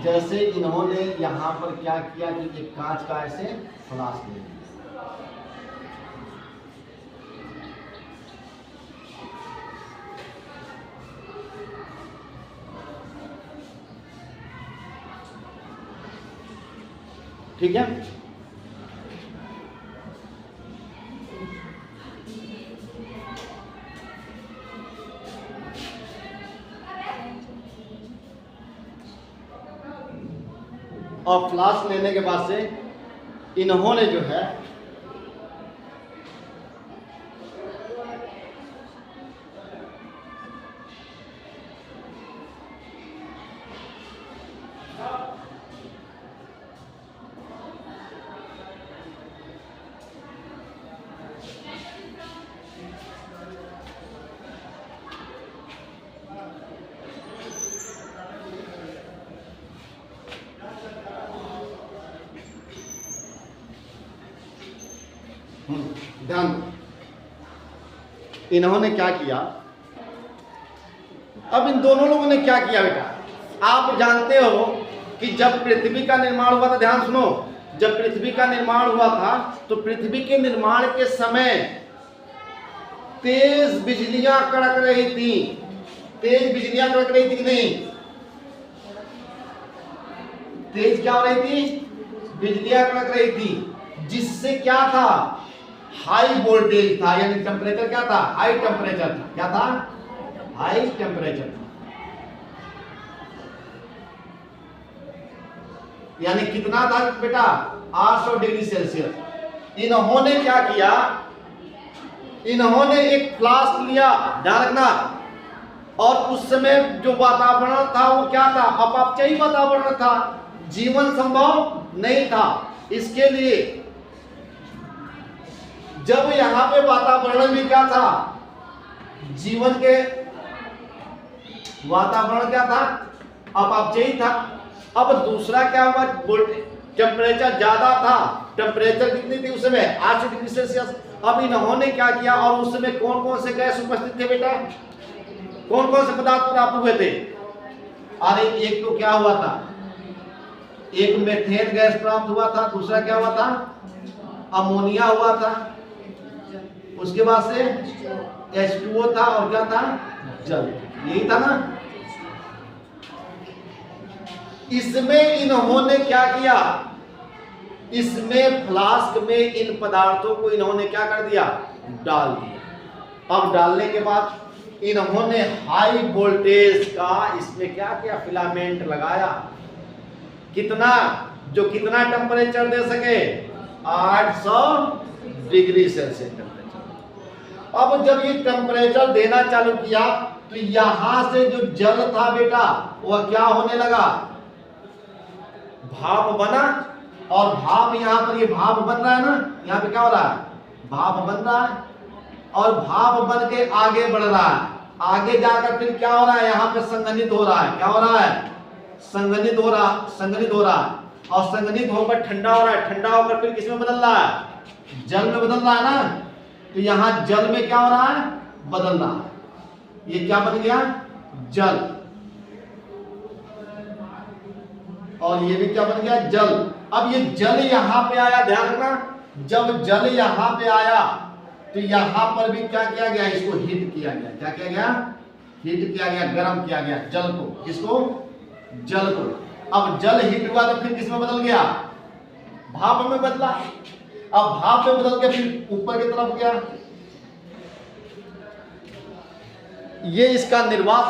जैसे इन्होंने यहां पर क्या किया कि एक कांच का ऐसे फ्लास्क ले लिया। ठीक है, और फ्लास्क लेने के बाद से इन्होंने जो है ध्यान, इन्होंने क्या किया? अब इन दोनों लोगों ने क्या किया बेटा? आप जानते हो कि जब पृथ्वी का निर्माण हुआ था, ध्यान सुनो, जब पृथ्वी का निर्माण हुआ था तो पृथ्वी के निर्माण के समय तेज बिजलियां कड़क रही थी। तेज बिजलियां कड़क रही थी कि नहीं? तेज क्या हो रही थी? बिजलियां कड़क रही थी, जिससे क्या था? हाई वोल्टेज था, यानी टेम्परेचर क्या था? हाई टेम्परेचर था। क्या था? हाई टेम्परेचर था। यानी कितना था बेटा? 800 डिग्री सेल्सियस। इन्होंने क्या किया? इन्होंने एक फ्लास्क लिया, ध्यान रखना, और उस समय जो वातावरण था वो क्या था, अपापचयी वातावरण था, जीवन संभव नहीं था। इसके लिए जब यहां पे वातावरण भी क्या था, जीवन के वातावरण क्या था, अपापचयी था। अब दूसरा क्या हुआ, टेम्परेचर ज्यादा था, टेम्परेचर कितनी थी उस समय 8 डिग्री सेल्सियस। अब इन्होंने क्या किया, और उस समय कौन कौन से गैस उपस्थित थे बेटा, कौन कौन से पदार्थ प्राप्त हुए थे? अरे एक तो क्या हुआ था, एक मेथेन गैस प्राप्त हुआ था, दूसरा क्या हुआ था, अमोनिया हुआ था, उसके बाद से H2O था, और क्या था, जल। यही था ना। इसमें इन्होंने क्या किया, इसमें फ्लास्क में इन पदार्थों को इन्होंने क्या कर दिया, डाल दिया। अब डालने के बाद इन्होंने हाई वोल्टेज का इसमें क्या किया, फिलामेंट लगाया। कितना, जो कितना टेम्परेचर दे सके, 800 डिग्री सेल्सियस टेम्परेचर। अब जब ये टेम्परेचर देना चालू किया तो यहां से जो जल था बेटा वह क्या होने लगा, भाप बना। और भाप यहां पर, ये भाप बन रहा है ना, यहां पे क्या हो रहा है, भाप बन रहा है, और भाप बन के आगे बढ़ रहा है। आगे जाकर फिर क्या हो रहा है, यहाँ पे संघनित हो रहा है। क्या हो रहा है, संघनित हो रहा, संघनित हो रहा है, और संघनित होकर ठंडा हो रहा है। ठंडा होकर फिर किसमें बदल रहा है, जल में बदल रहा है ना। तो यहाँ जल में क्या हो रहा है, बदल रहा है। ये क्या बन गया, जल, और ये भी क्या बन गया, जल। अब ये जल यहां पे आया, ध्यान रखना, जब जल यहां पे आया तो यहां पर भी क्या किया गया, इसको हीट किया गया। क्या किया गया, हीट किया गया, गर्म किया गया जल को। किसको, जल को। अब जल हीट हुआ तो फिर किसमें बदल गया, भाप में बदला। अब भाप में बदल के फिर ऊपर की तरफ गया। ये इसका निर्वात।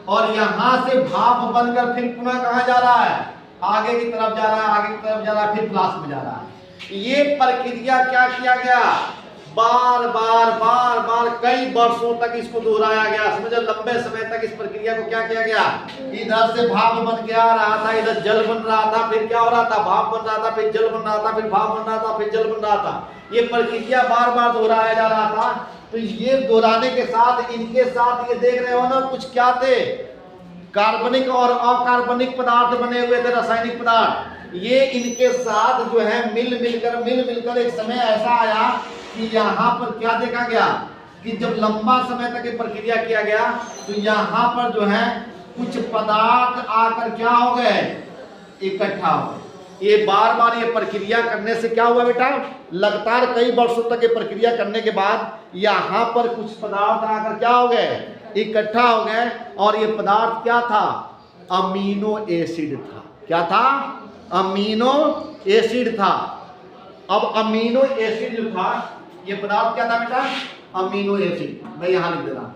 और यहां से भाप बनकर फिर पुनः कहां जा रहा है, आगे की तरफ जा रहा है, आगे की तरफ जा रहा है, फिर फ्लास्क में जा रहा है। ये प्रक्रिया क्या किया गया, बार बार बार बार कई वर्षों तक इसको दोहराया गया। समझो, लंबे समय तक इस प्रक्रिया को क्या किया गया, इधर से भाप बन के आ रहा था, इधर जल बन रहा था, फिर क्या हो रहा था, भाप बन रहा था, फिर जल बन रहा था, फिर भाप बन रहा था, फिर जल बन रहा था। ये प्रक्रिया बार बार दोहराया जा रहा था। तो ये दोहराने के साथ, इनके साथ ये देख रहे हो ना, कुछ क्या थे, कार्बनिक और अकार्बनिक पदार्थ बने हुए थे, रासायनिक पदार्थ। ये इनके साथ जो है मिल मिलकर एक समय ऐसा आया कि यहाँ पर क्या देखा गया कि जब लंबा समय तक ये प्रक्रिया किया गया तो यहाँ पर जो है कुछ पदार्थ आकर क्या हो गए, इकट्ठा हो गए। ये बार बार ये प्रक्रिया करने से क्या हुआ बेटा, लगातार कई वर्षों तक ये प्रक्रिया करने के बाद यहाँ पर कुछ पदार्थ आकर क्या हो गए, इकट्ठा हो गए। और ये पदार्थ क्या था, अमीनो एसिड था। क्या था, अमीनो एसिड था। अब अमीनो एसिड जो था, ये पदार्थ क्या था बेटा, अमीनो एसिड। मैं यहां लिख दे रहा हूं,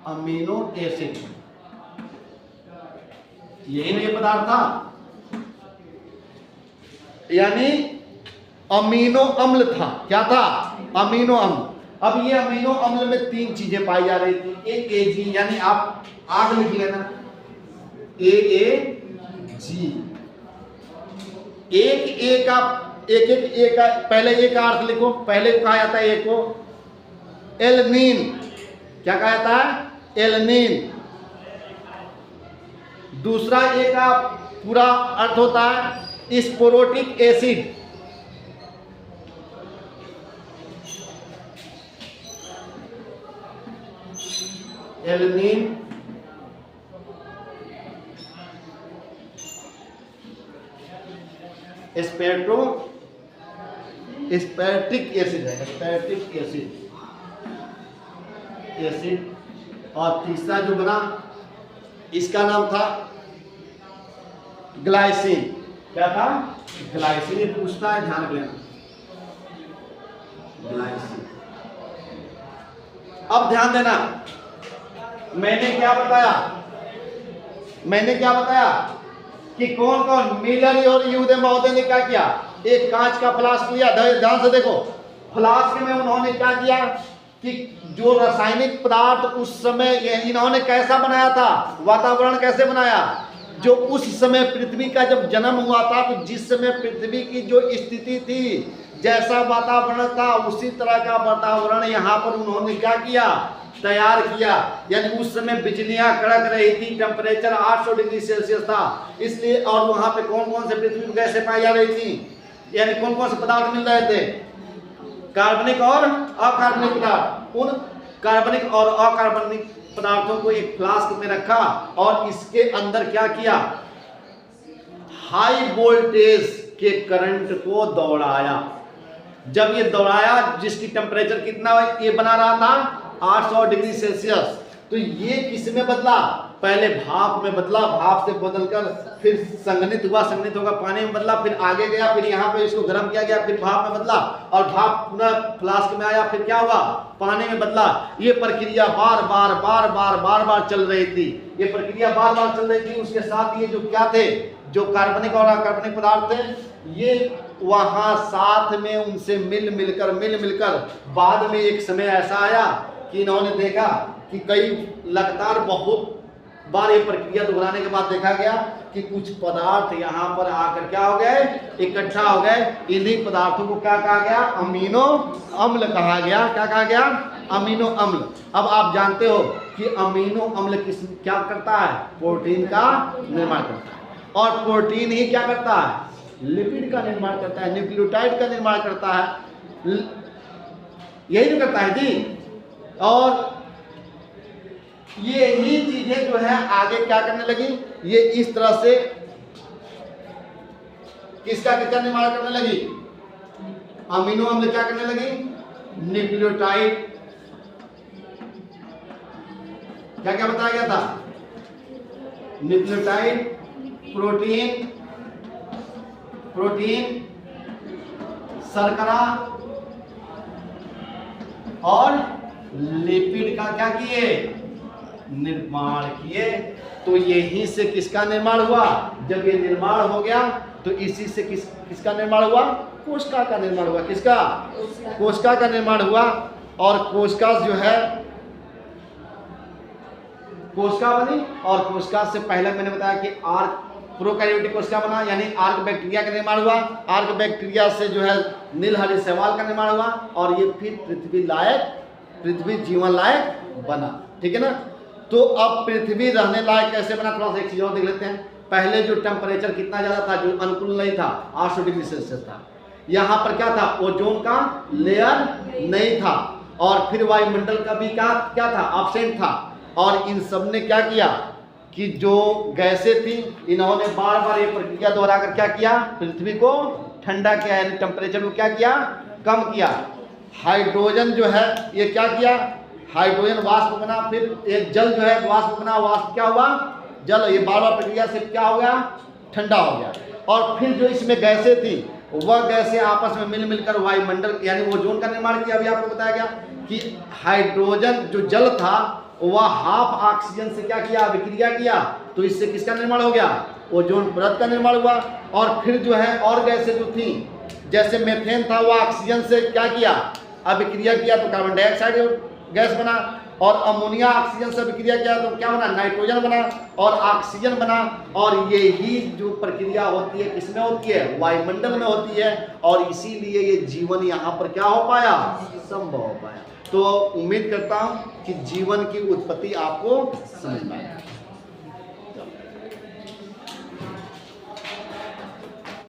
अमीनो एसिड, यही ना ये पदार्थ था, यानी अमीनो अम्ल था। क्या था, अमीनो अम्ल। अब ये अमीनो अम्ल में 3 चीजें पाई जा रही थी। एक AG, यानी आप आग लिख लेना, AAG। एक ए का, एक का पहले ए का अर्थ लिखो। पहले को कहा जाता है ए को एलनीन। क्या कहा जाता है, एलनीन। दूसरा ए का पूरा अर्थ होता है स्पोरोटिक एसिड। एलनीन, स्पेटिक एसिड है, स्पेटिक एसिड। और तीसरा जो बना इसका नाम था ग्लाइसिन। क्या था, ग्लाइसिन। ये पूछता है, ध्यान रख लेना, ग्लाइसिन। अब ध्यान देना, मैंने क्या बताया कि कौन कौन, मिलर और यूदे महोदय ने क्या किया, एक कांच का फ्लास्क लिया। ध्यान से देखो, फ्लास्क में उन्होंने क्या किया कि जो रासायनिक पदार्थ उस समय इन्होंने कैसा बनाया था, वातावरण कैसे बनाया, जो उस समय पृथ्वी का जब जन्म हुआ था तो जिस समय पृथ्वी की जो स्थिति थी, जैसा वातावरण था, उसी तरह का वातावरण यहाँ पर उन्होंने क्या किया, तैयार किया। यानी उस समय बिजलियां कड़क रही थी, टेम्परेचर 800 डिग्री सेल्सियस था, इसलिए और वहां पे कौन कौन से पृथ्वी पर गैसें पाई जा रही थी, यानी कौन कौन से पदार्थ मिल रहे थे, कार्बनिक और अकार्बनिक पदार्थ। उन कार्बनिक और अकार्बनिक पदार्थों को एक फ्लास्क में रखा और इसके अंदर क्या किया, हाई वोल्टेज के करंट को दौड़ाया। जब ये दौड़ाया, जिसकी टेम्परेचर कितना ये बना रहा था 800 डिग्री सेल्सियस, तो ये किस में बदला, पहले भाप में बदला, भाप से बदलकर फिर संघनित हुआ, संघनित होकर पानी में बदला, फिर आगे गया, फिर यहाँ पे इसको गर्म किया गया, फिर भाप में बदला और भाप पुनः फ्लास्क में आया, फिर क्या हुआ, पानी में बदला। ये प्रक्रिया बार बार चल रही थी, ये प्रक्रिया बार बार चल रही थी। उसके साथ ये जो क्या थे, जो कार्बनिक और अकार्बनिक पदार्थ थे, ये वहां साथ में उनसे मिल मिलकर बाद में एक समय ऐसा आया कि इन्होंने देखा कि कई लगातार बहुत बार ये प्रक्रिया दोहराने के बाद देखा गया कि कुछ पदार्थ यहाँ पर आकर क्या हो गए, इकट्ठा हो गए। इन्हीं पदार्थों को क्या कहा गया, अमीनो अम्ल कहा गया। क्या कहा गया, अमीनो अम्ल। अब आप जानते हो कि अमीनो अम्ल क्या करता है, प्रोटीन का निर्माण करता है, और प्रोटीन ही क्या करता है, लिपिड का निर्माण करता है, न्यूक्लियोटाइड का निर्माण करता है, यही तो करता है जी। और ये ही चीजें जो है आगे क्या करने लगी, ये इस तरह से किसका निर्माण करने लगी, अमीनो अम्ल क्या करने लगी, न्यूक्लियोटाइड। क्या क्या बताया गया था, न्यूक्लियोटाइड, प्रोटीन, शर्करा और लिपिड का क्या किए, निर्माण किए। तो यहीं से किसका निर्माण हुआ, जब ये निर्माण हो गया तो इसी से किसका निर्माण हुआ, कोशिका का निर्माण हुआ। किसका, कोशिका का निर्माण हुआ। और कोशिका जो है, कोशिका बनी, और कोशिका से पहले मैंने बताया कि आर्क प्रोकैरियोटिक कोशिका बना, यानी आर्क बैक्टीरिया का निर्माण हुआ। आर्क बैक्टीरिया से जो है नीलहरी शैवाल का निर्माण हुआ, और ये फिर पृथ्वी जीवन लायक बना। ठीक है ना। तो अब पृथ्वी रहने लायक कैसे बना, थोड़ा सा एक चीज और देख लेते हैं। पहले जो टेम्परेचर कितना ज्यादा था, जो अनुकूल नहीं था, 800 डिग्री सेल्सियस था। यहाँ पर क्या था, ओजोन का लेयर नहीं था, और फिर वायुमंडल का भी क्या था, एब्सेंट था। और इन सब ने क्या किया कि जो गैसें थी, इन्होंने बार बार ये प्रक्रिया दोहराकर क्या किया, पृथ्वी को ठंडा किया, यानी टेम्परेचर को क्या किया, कम किया। हाइड्रोजन जो है ये क्या किया, हाइड्रोजन वाष्प बना, फिर एक जल जो है वाष्प बना, वाष्प क्या हुआ, जल। ये बार बार प्रक्रिया से क्या हो गया, ठंडा हो गया। और फिर जो इसमें गैसें थी, वह गैसें आपस में मिलकर वायुमंडल यानी ओजोन का निर्माण किया। अभी आपको बताया गया कि हाइड्रोजन जो जल था वह हाफ ऑक्सीजन से क्या किया, अभिक्रिया किया, तो इससे किसका निर्माण हो गया, ओजोन परत का निर्माण हुआ। और फिर जो है और गैसें जो थी, जैसे मेथेन था, वह ऑक्सीजन से क्या किया, अभिक्रिया किया, तो कार्बन डाइऑक्साइड गैस बना। और अमोनिया ऑक्सीजन से अभिक्रिया किया तो क्या बना, नाइट्रोजन बना और ऑक्सीजन बना। और यही जो प्रक्रिया होती है किसमें होती है, वायुमंडल में होती है, और इसीलिए ये जीवन यहाँ पर क्या हो पाया, संभव हो पाया। तो उम्मीद करता हूँ कि जीवन की उत्पत्ति आपको समझ में आए।